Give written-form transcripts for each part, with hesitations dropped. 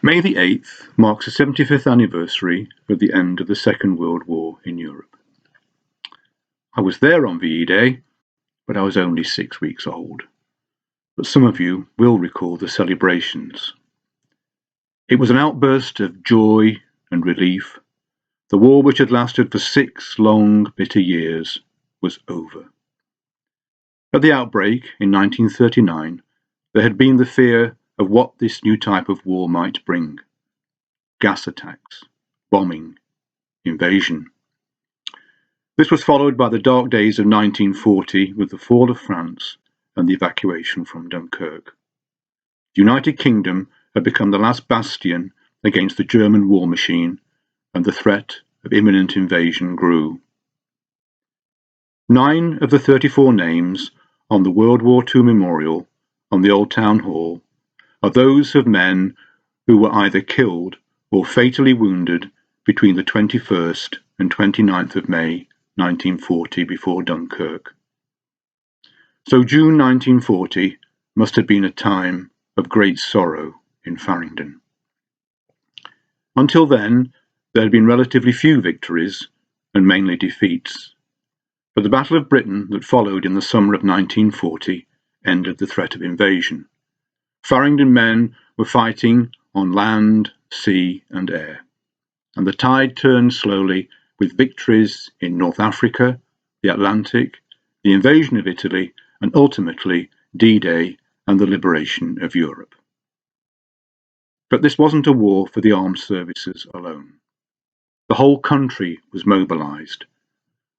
May the 8th marks the 75th anniversary of the end of the Second World War in Europe. I was there on VE Day, but I was only 6 weeks old. But some of you will recall the celebrations. It was an outburst of joy and relief. The war, which had lasted for 6 long, bitter years, was over. At the outbreak in 1939, there had been the fear of what this new type of war might bring: gas attacks, bombing, invasion. This was followed by the dark days of 1940 with the fall of France and the evacuation from Dunkirk. The United Kingdom had become the last bastion against the German war machine, and the threat of imminent invasion grew. 9 of the 34 names on the World War II memorial on the Old Town Hall are those of men who were either killed or fatally wounded between the 21st and 29th of May 1940 before Dunkirk. So June 1940 must have been a time of great sorrow in Farringdon. Until then, there had been relatively few victories and mainly defeats. But the Battle of Britain that followed in the summer of 1940 ended the threat of invasion. Farringdon men were fighting on land, sea and air, and the tide turned slowly with victories in North Africa, the Atlantic, the invasion of Italy, and ultimately D-Day and the liberation of Europe. But this wasn't a war for the armed services alone. The whole country was mobilised.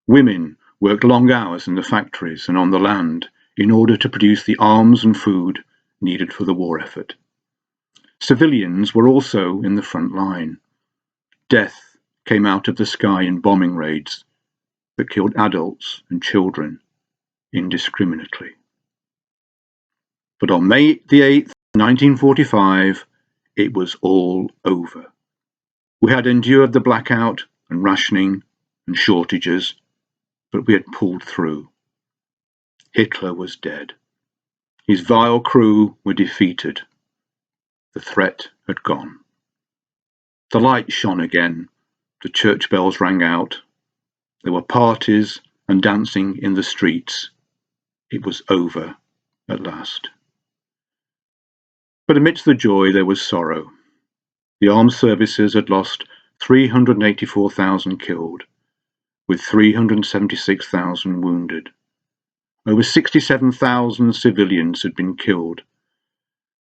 Women worked long hours in the factories and on the land in order to produce the arms and food needed for the war effort. Civilians were also in the front line. Death came out of the sky in bombing raids that killed adults and children indiscriminately. But on May the 8th, 1945, it was all over. We had endured the blackout and rationing and shortages, but we had pulled through. Hitler was dead. His vile crew were defeated. The threat had gone. The light shone again. The church bells rang out. There were parties and dancing in the streets. It was over at last. But amidst the joy there was sorrow. The armed services had lost 384,000 killed, with 376,000 wounded. Over 67,000 civilians had been killed,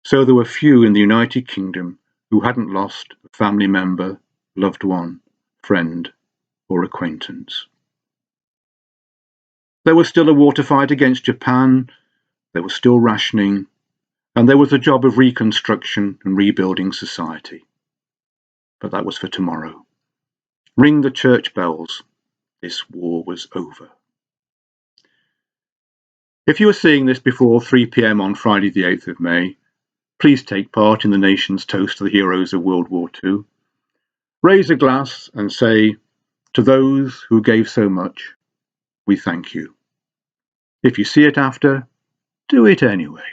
so there were few in the United Kingdom who hadn't lost a family member, loved one, friend, or acquaintance. There was still a war to fight against Japan, there was still rationing, and there was the job of reconstruction and rebuilding society. But that was for tomorrow. Ring the church bells. This war was over. If you are seeing this before 3 p.m. on Friday the 8th of May, please take part in the nation's toast to the heroes of World War II. Raise a glass and say, "To those who gave so much, we thank you." If you see it after, do it anyway.